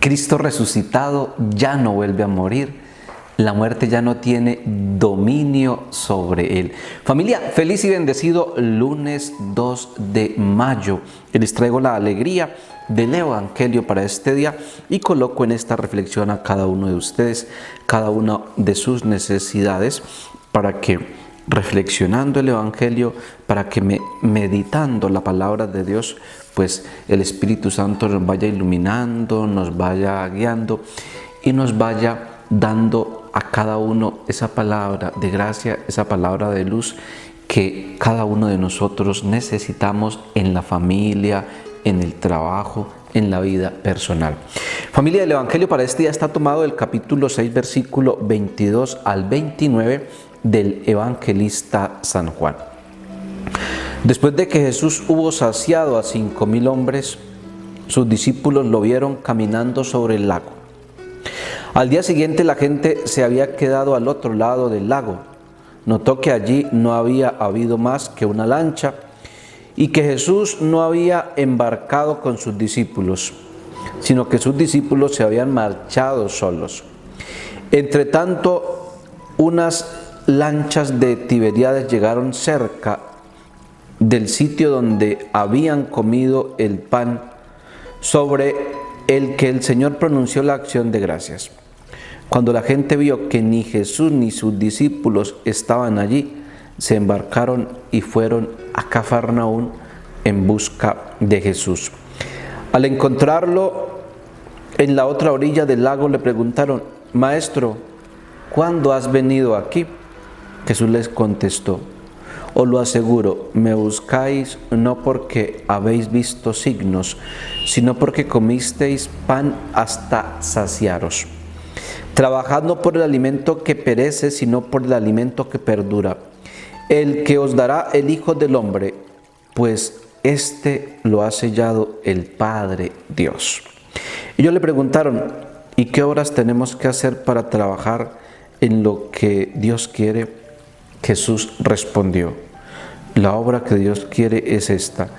Cristo resucitado ya no vuelve a morir. La muerte ya no tiene dominio sobre él. Familia, feliz y bendecido lunes 2 de mayo. Les traigo la alegría del Evangelio para este día y coloco en esta reflexión a cada uno de ustedes, cada una de sus necesidades, para que reflexionando el Evangelio, para que meditando la palabra de Dios, pues el Espíritu Santo nos vaya iluminando, nos vaya guiando y nos vaya dando a cada uno esa palabra de gracia, esa palabra de luz que cada uno de nosotros necesitamos en la familia, en el trabajo, en la vida personal. Familia, del Evangelio para este día está tomado del capítulo 6, versículo 22 al 29 del evangelista San Juan. Después de que Jesús hubo saciado a 5,000 hombres, sus discípulos lo vieron caminando sobre el lago. Al día siguiente la gente se había quedado al otro lado del lago. Notó que allí no había habido más que una lancha y que Jesús no había embarcado con sus discípulos, sino que sus discípulos se habían marchado solos. Entre tanto, unas lanchas de Tiberíades llegaron cerca del sitio donde habían comido el pan sobre el que el Señor pronunció la acción de gracias. Cuando la gente vio que ni Jesús ni sus discípulos estaban allí, se embarcaron y fueron a Cafarnaún en busca de Jesús. Al encontrarlo en la otra orilla del lago le preguntaron: Maestro, ¿cuándo has venido aquí? Jesús les contestó: os lo aseguro, me buscáis no porque habéis visto signos, sino porque comisteis pan hasta saciaros. Trabajad no por el alimento que perece, sino por el alimento que perdura, el que os dará el Hijo del Hombre, pues este lo ha sellado el Padre Dios. Ellos le preguntaron: ¿y qué obras tenemos que hacer para trabajar en lo que Dios quiere? Jesús respondió: la obra que Dios quiere es esta,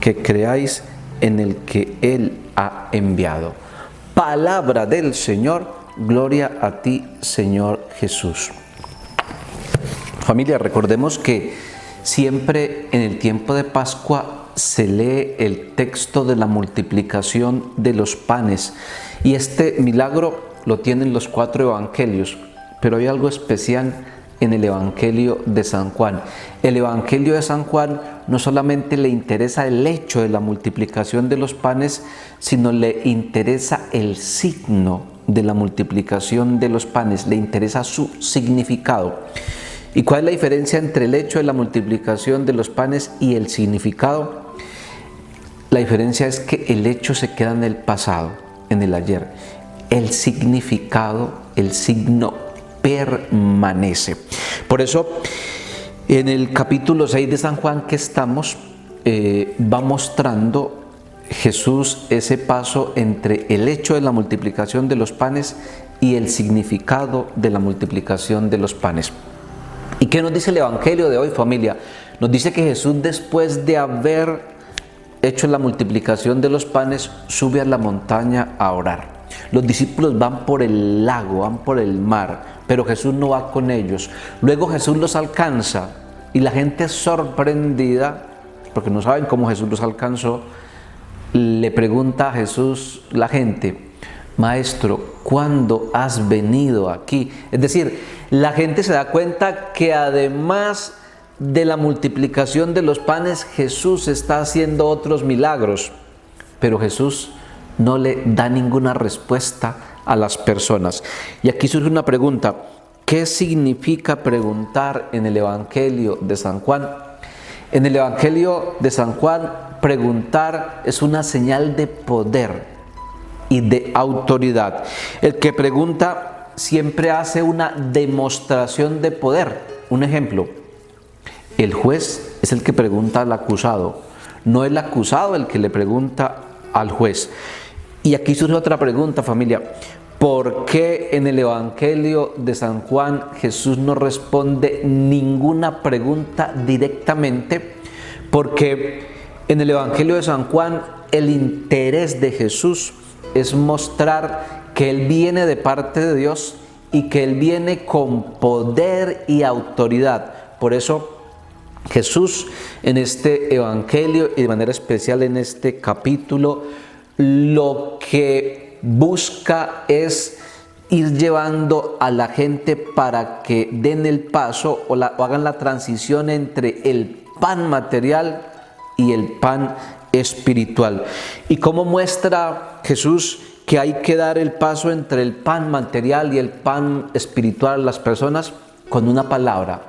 que creáis en el que Él ha enviado. Palabra del Señor. Gloria a ti, Señor Jesús. Familia, recordemos que siempre en el tiempo de Pascua se lee el texto de la multiplicación de los panes. Y este milagro lo tienen los 4 evangelios, pero hay algo especial en el Evangelio de San Juan. El Evangelio de San Juan no solamente le interesa el hecho de la multiplicación de los panes, sino le interesa el signo de la multiplicación de los panes, le interesa su significado. ¿Y cuál es la diferencia entre el hecho de la multiplicación de los panes y el significado? La diferencia es que el hecho se queda en el pasado, en el ayer. El significado, el signo permanece. Por eso, en el capítulo 6 de San Juan que estamos, va mostrando Jesús ese paso entre el hecho de la multiplicación de los panes y el significado de la multiplicación de los panes. ¿Y qué nos dice el Evangelio de hoy, familia? Nos dice que Jesús, después de haber hecho la multiplicación de los panes, sube a la montaña a orar. Los discípulos van por el lago, van por el mar, pero Jesús no va con ellos. Luego Jesús los alcanza y la gente sorprendida, porque no saben cómo Jesús los alcanzó, le pregunta a Jesús la gente: Maestro, ¿cuándo has venido aquí? Es decir, la gente se da cuenta que además de la multiplicación de los panes, Jesús está haciendo otros milagros, pero Jesús no le da ninguna respuesta a las personas. Y aquí surge una pregunta: ¿qué significa preguntar en el Evangelio de San Juan? En el Evangelio de San Juan, preguntar es una señal de poder y de autoridad. El que pregunta siempre hace una demostración de poder. Un ejemplo: el juez es el que pregunta al acusado, no el acusado el que le pregunta al juez. Y aquí surge otra pregunta, familia: ¿por qué en el Evangelio de San Juan Jesús no responde ninguna pregunta directamente? Porque en el Evangelio de San Juan el interés de Jesús es mostrar que Él viene de parte de Dios y que Él viene con poder y autoridad. Por eso Jesús en este evangelio y de manera especial en este capítulo lo que busca es ir llevando a la gente para que den el paso o hagan la transición entre el pan material y el pan espiritual. ¿Y cómo muestra Jesús que hay que dar el paso entre el pan material y el pan espiritual a las personas? Con una palabra: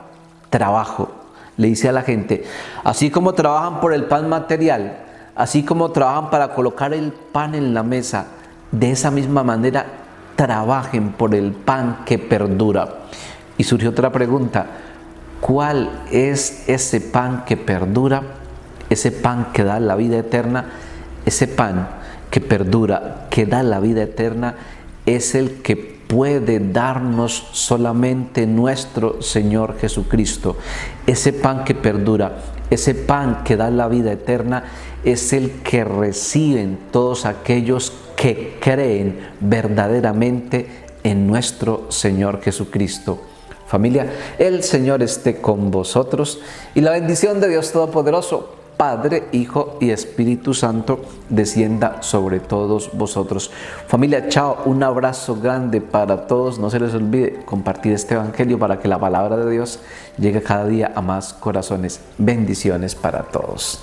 trabajo. Le dice a la gente, así como trabajan por el pan material, así como trabajan para colocar el pan en la mesa, de esa misma manera trabajen por el pan que perdura. Y surgió otra pregunta: ¿cuál es ese pan que perdura? Ese pan que da la vida eterna, ese pan que perdura, que da la vida eterna, es el que puede darnos solamente nuestro Señor Jesucristo. Ese pan que perdura, ese pan que da la vida eterna, es el que reciben todos aquellos que creen verdaderamente en nuestro Señor Jesucristo. Familia, el Señor esté con vosotros y la bendición de Dios Todopoderoso, Padre, Hijo y Espíritu Santo, descienda sobre todos vosotros. Familia, chao, un abrazo grande para todos. No se les olvide compartir este evangelio para que la palabra de Dios llegue cada día a más corazones. Bendiciones para todos.